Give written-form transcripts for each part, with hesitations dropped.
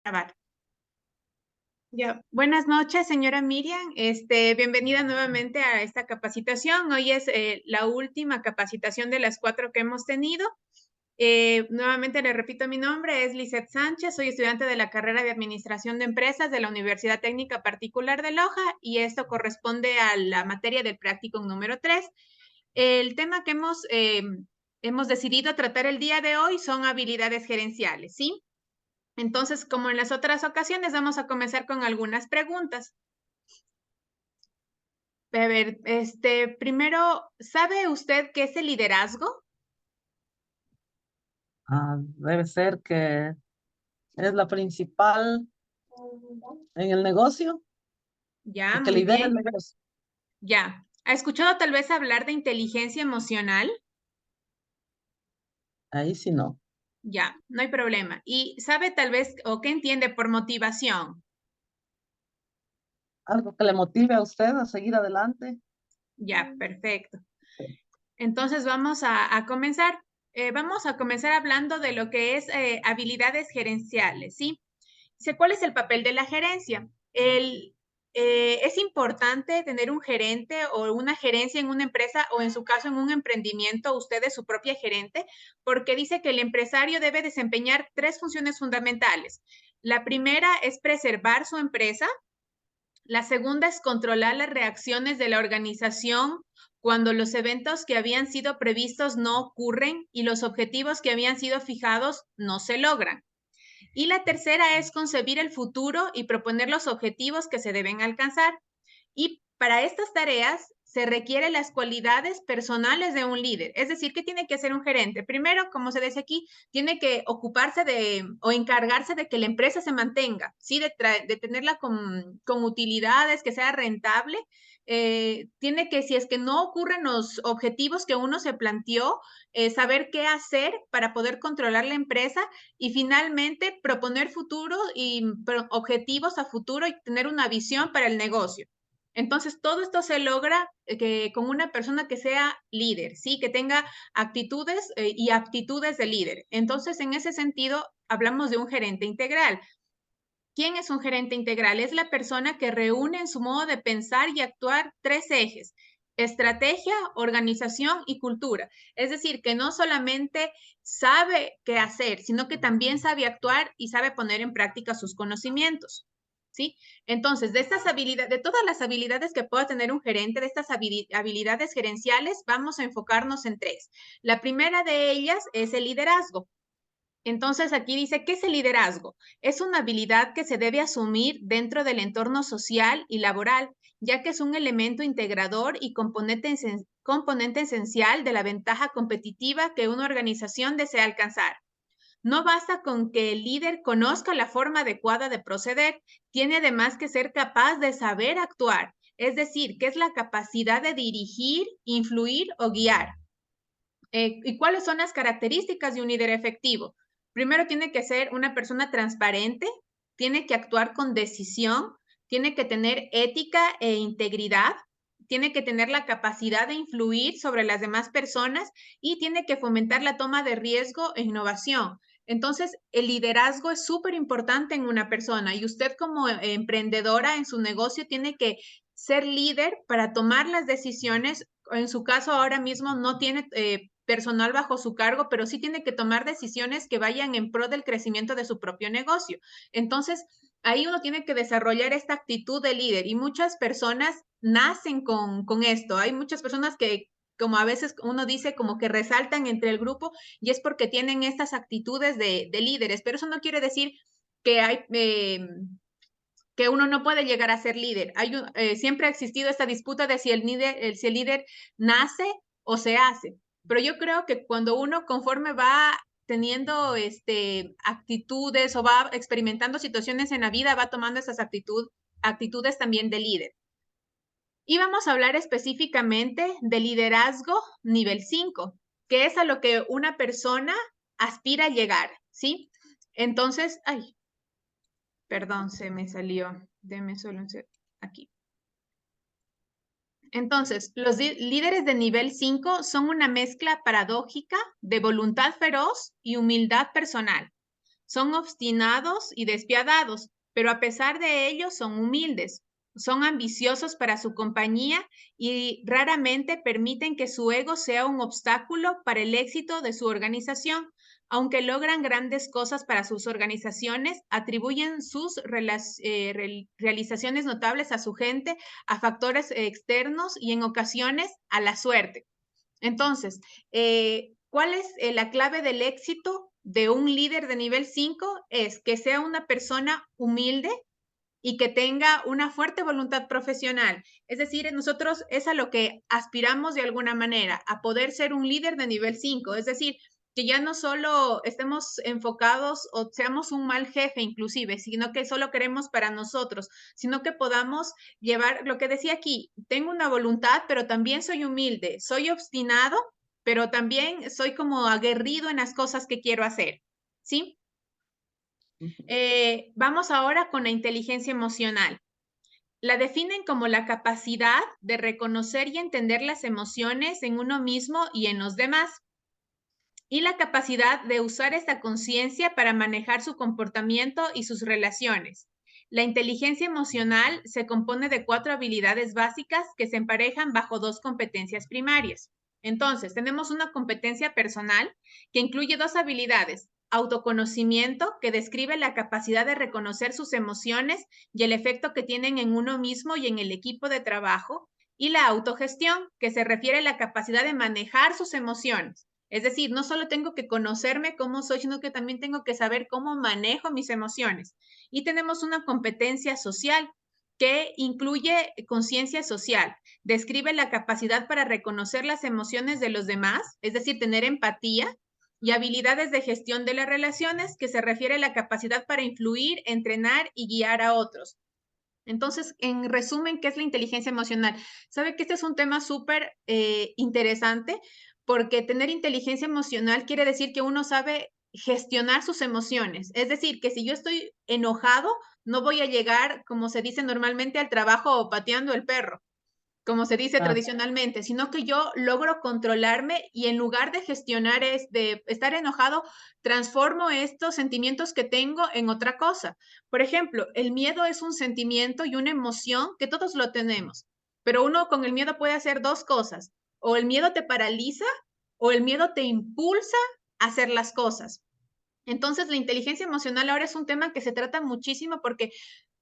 Grabar. Ya. Buenas noches, señora Miriam. Bienvenida nuevamente a esta capacitación. Hoy es la última capacitación de las 4 que hemos tenido. Nuevamente le repito mi nombre, es Lisette Sánchez, soy estudiante de la carrera de Administración de Empresas de la Universidad Técnica Particular de Loja y esto corresponde a la materia del práctico número 3. El tema que hemos decidido tratar el día de hoy son habilidades gerenciales, ¿sí? Entonces, como en las otras ocasiones, vamos a comenzar con algunas preguntas. A ver, primero, ¿sabe usted qué es el liderazgo? Debe ser que es la principal en el negocio, Ya, el que muy lidera el bien. negocio. Ya. ¿Ha escuchado tal vez hablar de inteligencia emocional? Ahí sí no. Ya, no hay problema. ¿Y sabe tal vez o qué entiende por motivación? Algo que le motive a usted a seguir adelante. Ya, perfecto. Entonces vamos a comenzar. Vamos a comenzar hablando de lo que es habilidades gerenciales, ¿sí? ¿Cuál es el papel de la gerencia? Es importante tener un gerente o una gerencia en una empresa o en su caso en un emprendimiento, usted es su propia gerente, porque dice que el empresario debe desempeñar 3 funciones fundamentales. La primera es preservar su empresa. La segunda es controlar las reacciones de la organización cuando los eventos que habían sido previstos no ocurren y los objetivos que habían sido fijados no se logran. Y la tercera es concebir el futuro y proponer los objetivos que se deben alcanzar. Y para estas tareas se requieren las cualidades personales de un líder. Es decir, ¿qué tiene que hacer un gerente? Primero, como se dice aquí, tiene que ocuparse de o encargarse de que la empresa se mantenga, ¿sí? De tenerla con utilidades, que sea rentable. Tiene que, si es que no ocurren los objetivos que uno se planteó, saber qué hacer para poder controlar la empresa y finalmente proponer futuros y objetivos a futuro y tener una visión para el negocio. Entonces, todo esto se logra con una persona que sea líder, ¿sí? Que tenga actitudes y aptitudes de líder. Entonces, en ese sentido, hablamos de un gerente integral. ¿Quién es un gerente integral? Es la persona que reúne en su modo de pensar y actuar 3 ejes: estrategia, organización y cultura. Es decir, que no solamente sabe qué hacer, sino que también sabe actuar y sabe poner en práctica sus conocimientos. ¿Sí? Entonces, de estas habilidades, de todas las habilidades que pueda tener un gerente, de estas habilidades gerenciales, vamos a enfocarnos en 3. La primera de ellas es el liderazgo. Entonces aquí dice, ¿qué es el liderazgo? Es una habilidad que se debe asumir dentro del entorno social y laboral, ya que es un elemento integrador y componente esencial de la ventaja competitiva que una organización desea alcanzar. No basta con que el líder conozca la forma adecuada de proceder, tiene además que ser capaz de saber actuar, es decir, que es la capacidad de dirigir, influir o guiar. ¿Y cuáles son las características de un líder efectivo? Primero, tiene que ser una persona transparente, tiene que actuar con decisión, tiene que tener ética e integridad, tiene que tener la capacidad de influir sobre las demás personas y tiene que fomentar la toma de riesgo e innovación. Entonces, el liderazgo es súper importante en una persona y usted como emprendedora en su negocio tiene que ser líder para tomar las decisiones. En su caso, ahora mismo no tiene personal bajo su cargo, pero sí tiene que tomar decisiones que vayan en pro del crecimiento de su propio negocio. Entonces, ahí uno tiene que desarrollar esta actitud de líder y muchas personas nacen con esto. Hay muchas personas que, como a veces uno dice, como que resaltan entre el grupo y es porque tienen estas actitudes de líderes, pero eso no quiere decir que hay... que uno no puede llegar a ser líder. Siempre ha existido esta disputa de si el líder nace o se hace. Pero yo creo que cuando uno conforme va teniendo actitudes o va experimentando situaciones en la vida, va tomando esas actitudes también de líder. Y vamos a hablar específicamente de liderazgo nivel 5, que es a lo que una persona aspira a llegar, ¿sí? Entonces, ay, perdón, se me salió. Deme solo aquí. Entonces, los líderes de nivel 5 son una mezcla paradójica de voluntad feroz y humildad personal. Son obstinados y despiadados, pero a pesar de ello son humildes. Son ambiciosos para su compañía y raramente permiten que su ego sea un obstáculo para el éxito de su organización. Aunque logran grandes cosas para sus organizaciones, atribuyen sus realizaciones notables a su gente, a factores externos y en ocasiones a la suerte. Entonces, ¿cuál es la clave del éxito de un líder de nivel 5? Es que sea una persona humilde y que tenga una fuerte voluntad profesional. Es decir, nosotros es a lo que aspiramos de alguna manera, a poder ser un líder de nivel 5. Es decir, que ya no solo estemos enfocados o seamos un mal jefe inclusive, sino que solo queremos para nosotros, sino que podamos llevar lo que decía aquí, tengo una voluntad, pero también soy humilde, soy obstinado, pero también soy como aguerrido en las cosas que quiero hacer, ¿sí? Vamos ahora con la inteligencia emocional. La definen como la capacidad de reconocer y entender las emociones en uno mismo y en los demás, y la capacidad de usar esta conciencia para manejar su comportamiento y sus relaciones. La inteligencia emocional se compone de 4 habilidades básicas que se emparejan bajo 2 competencias primarias. Entonces, tenemos una competencia personal que incluye 2 habilidades: autoconocimiento, que describe la capacidad de reconocer sus emociones y el efecto que tienen en uno mismo y en el equipo de trabajo, y la autogestión, que se refiere a la capacidad de manejar sus emociones. Es decir, no solo tengo que conocerme cómo soy, sino que también tengo que saber cómo manejo mis emociones. Y tenemos una competencia social que incluye conciencia social. Describe la capacidad para reconocer las emociones de los demás, es decir, tener empatía, y habilidades de gestión de las relaciones, que se refiere a la capacidad para influir, entrenar y guiar a otros. Entonces, en resumen, ¿qué es la inteligencia emocional? Sabe que este es un tema súper interesante, porque tener inteligencia emocional quiere decir que uno sabe gestionar sus emociones. Es decir, que si yo estoy enojado, no voy a llegar, como se dice normalmente, al trabajo pateando el perro, como se dice Ah, tradicionalmente, sino que yo logro controlarme y en lugar de gestionar, de estar enojado, transformo estos sentimientos que tengo en otra cosa. Por ejemplo, el miedo es un sentimiento y una emoción que todos lo tenemos, pero uno con el miedo puede hacer 2 cosas: o el miedo te paraliza o el miedo te impulsa a hacer las cosas. Entonces, la inteligencia emocional ahora es un tema que se trata muchísimo porque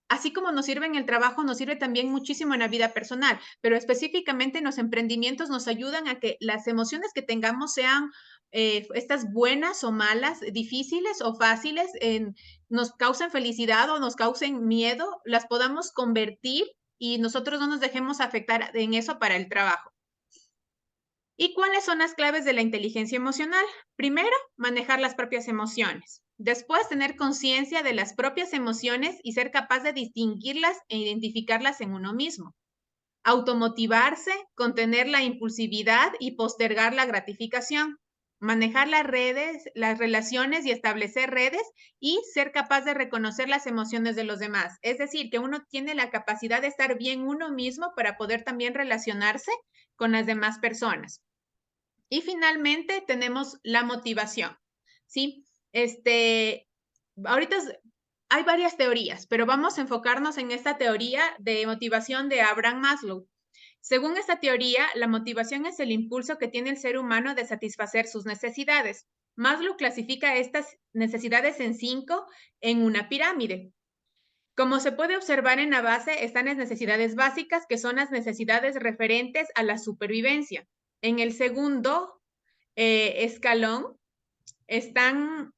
así como nos sirve en el trabajo, nos sirve también muchísimo en la vida personal, pero específicamente en los emprendimientos nos ayudan a que las emociones que tengamos sean estas buenas o malas, difíciles o fáciles, nos causen felicidad o nos causen miedo, las podamos convertir y nosotros no nos dejemos afectar en eso para el trabajo. ¿Y cuáles son las claves de la inteligencia emocional? Primero, manejar las propias emociones. Después, tener conciencia de las propias emociones y ser capaz de distinguirlas e identificarlas en uno mismo. Automotivarse, contener la impulsividad y postergar la gratificación. Manejar las redes, las relaciones y establecer redes, y ser capaz de reconocer las emociones de los demás. Es decir, que uno tiene la capacidad de estar bien uno mismo para poder también relacionarse con las demás personas. Y finalmente tenemos la motivación, ¿sí? Ahorita hay varias teorías, pero vamos a enfocarnos en esta teoría de motivación de Abraham Maslow. Según esta teoría, la motivación es el impulso que tiene el ser humano de satisfacer sus necesidades. Maslow clasifica estas necesidades en 5 en una pirámide. Como se puede observar en la base, están las necesidades básicas, que son las necesidades referentes a la supervivencia. En el segundo escalón están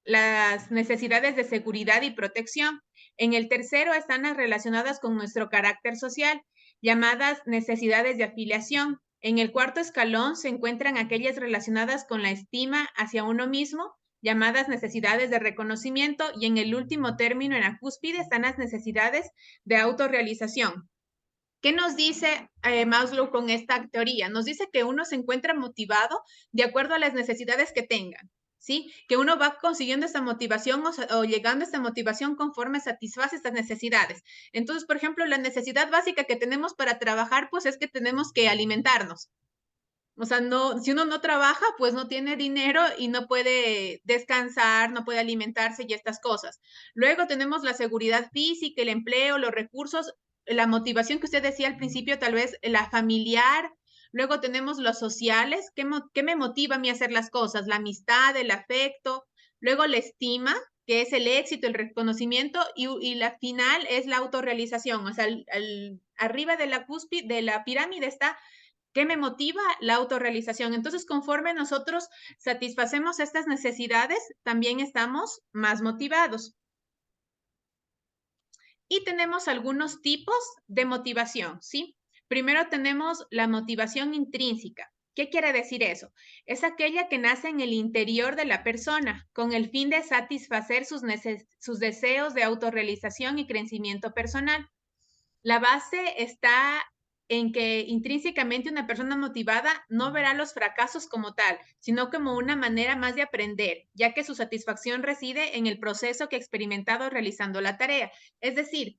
las necesidades de seguridad y protección. En el tercero están las relacionadas con nuestro carácter social, llamadas necesidades de afiliación. En el cuarto escalón se encuentran aquellas relacionadas con la estima hacia uno mismo, llamadas necesidades de reconocimiento, y en el último término, en la cúspide, están las necesidades de autorrealización. ¿Qué nos dice Maslow con esta teoría? Nos dice que uno se encuentra motivado de acuerdo a las necesidades que tengan, ¿sí? Que uno va consiguiendo esta motivación o llegando a esta motivación conforme satisface estas necesidades. Entonces, por ejemplo, la necesidad básica que tenemos para trabajar, pues es que tenemos que alimentarnos. O sea, no, si uno no trabaja, pues no tiene dinero y no puede descansar, no puede alimentarse y estas cosas. Luego tenemos la seguridad física, el empleo, los recursos, la motivación que usted decía al principio, tal vez la familiar. Luego tenemos los sociales, ¿qué me motiva a mí a hacer las cosas? La amistad, el afecto. Luego la estima, que es el éxito, el reconocimiento, y la final es la autorrealización. O sea, arriba de la cúspide, de la pirámide está ¿qué me motiva? La autorrealización. Entonces, conforme nosotros satisfacemos estas necesidades, también estamos más motivados. Y tenemos algunos tipos de motivación, ¿sí? Primero tenemos la motivación intrínseca. ¿Qué quiere decir eso? Es aquella que nace en el interior de la persona con el fin de satisfacer sus deseos de autorrealización y crecimiento personal. La base está en que intrínsecamente una persona motivada no verá los fracasos como tal, sino como una manera más de aprender, ya que su satisfacción reside en el proceso que ha experimentado realizando la tarea. Es decir,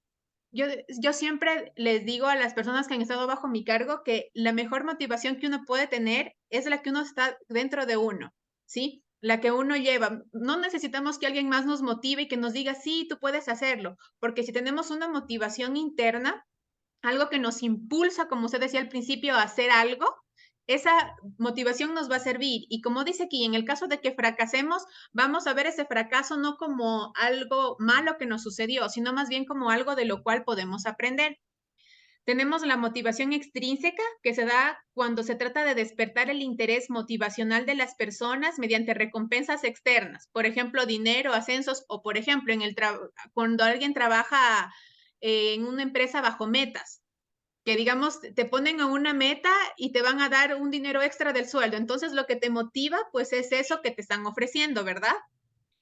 yo siempre les digo a las personas que han estado bajo mi cargo que la mejor motivación que uno puede tener es la que uno está dentro de uno, ¿sí? La que uno lleva. No necesitamos que alguien más nos motive y que nos diga, sí, tú puedes hacerlo, porque si tenemos una motivación interna, algo que nos impulsa, como usted decía al principio, a hacer algo, esa motivación nos va a servir. Y como dice aquí, en el caso de que fracasemos, vamos a ver ese fracaso no como algo malo que nos sucedió, sino más bien como algo de lo cual podemos aprender. Tenemos la motivación extrínseca, que se da cuando se trata de despertar el interés motivacional de las personas mediante recompensas externas, por ejemplo, dinero, ascensos, o por ejemplo, cuando alguien trabaja en una empresa bajo metas, que digamos, te ponen a una meta y te van a dar un dinero extra del sueldo. Entonces, lo que te motiva, pues es eso que te están ofreciendo, ¿verdad?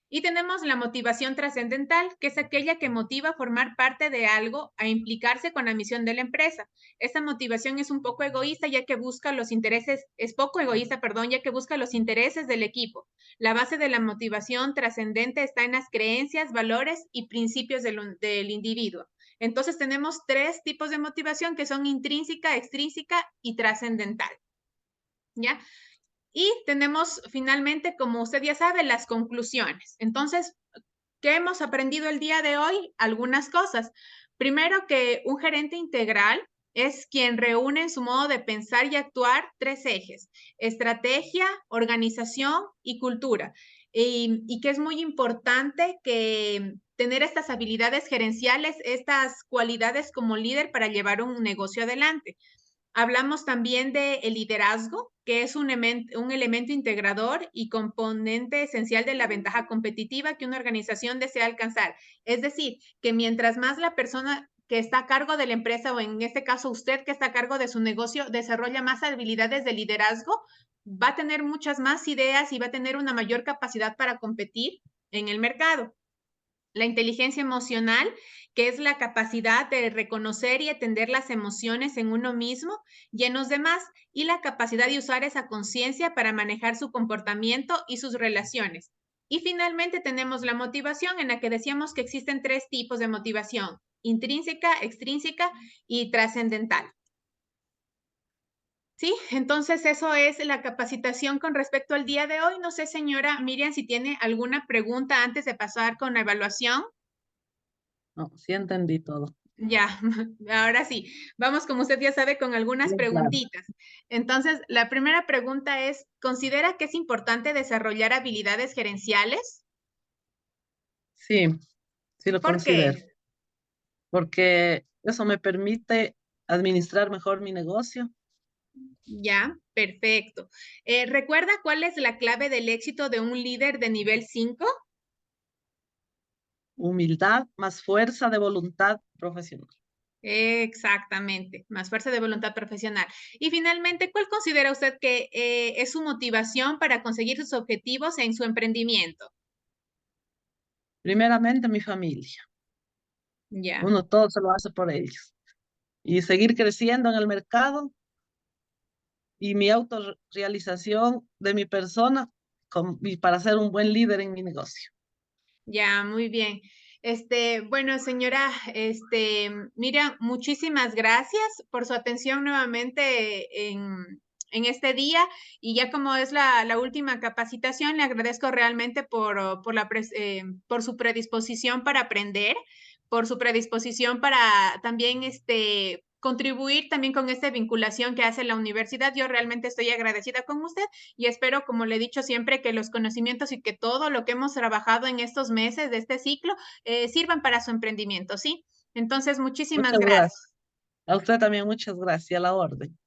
Y tenemos la motivación trascendental, que es aquella que motiva a formar parte de algo, a implicarse con la misión de la empresa. Esta motivación es un poco egoísta, ya que busca los intereses, es poco egoísta, perdón, ya que busca los intereses del equipo. La base de la motivación trascendente está en las creencias, valores y principios del individuo. Entonces tenemos tres tipos de motivación que son intrínseca, extrínseca y trascendental. ¿Ya? Y tenemos finalmente, como usted ya sabe, las conclusiones. Entonces, ¿qué hemos aprendido el día de hoy? Algunas cosas. Primero, que un gerente integral es quien reúne en su modo de pensar y actuar tres ejes: estrategia, organización y cultura. Y que es muy importante que tener estas habilidades gerenciales, estas cualidades como líder para llevar un negocio adelante. Hablamos también de el liderazgo, que es un elemento integrador y componente esencial de la ventaja competitiva que una organización desea alcanzar. Es decir, que mientras más la persona que está a cargo de la empresa, o en este caso usted que está a cargo de su negocio, desarrolla más habilidades de liderazgo, va a tener muchas más ideas y va a tener una mayor capacidad para competir en el mercado. La inteligencia emocional, que es la capacidad de reconocer y atender las emociones en uno mismo y en los demás, y la capacidad de usar esa conciencia para manejar su comportamiento y sus relaciones. Y finalmente tenemos la motivación, en la que decíamos que existen tres tipos de motivación: intrínseca, extrínseca y trascendental. Sí, entonces eso es la capacitación con respecto al día de hoy. No sé, señora Miriam, si tiene alguna pregunta antes de pasar con la evaluación. No, sí entendí todo. Ya, ahora sí, vamos, como usted ya sabe, con algunas Bien claro. preguntitas. Entonces, la primera pregunta es, ¿considera que es importante desarrollar habilidades gerenciales? Sí, sí lo ¿Por considero, qué? porque eso me permite administrar mejor mi negocio. Ya, perfecto. ¿Recuerda cuál es la clave del éxito de un líder de nivel 5? Humildad más fuerza de voluntad profesional. Exactamente, más fuerza de voluntad profesional. Y finalmente, ¿cuál considera usted que es su motivación para conseguir sus objetivos en su emprendimiento? Primeramente, mi familia. Ya. Uno todo se lo hace por ellos. Y seguir creciendo en el mercado y mi autorrealización de mi persona y para ser un buen líder en mi negocio. Ya, muy bien. Bueno, señora, mira, muchísimas gracias por su atención nuevamente en este día. Y ya como es la última capacitación, le agradezco realmente por su predisposición para aprender, por su predisposición para también contribuir también con esta vinculación que hace la universidad. Yo realmente estoy agradecida con usted y espero, como le he dicho siempre, que los conocimientos y que todo lo que hemos trabajado en estos meses de este ciclo sirvan para su emprendimiento, ¿sí? Entonces, muchísimas Muchas gracias. gracias. A usted también muchas gracias, a la orden.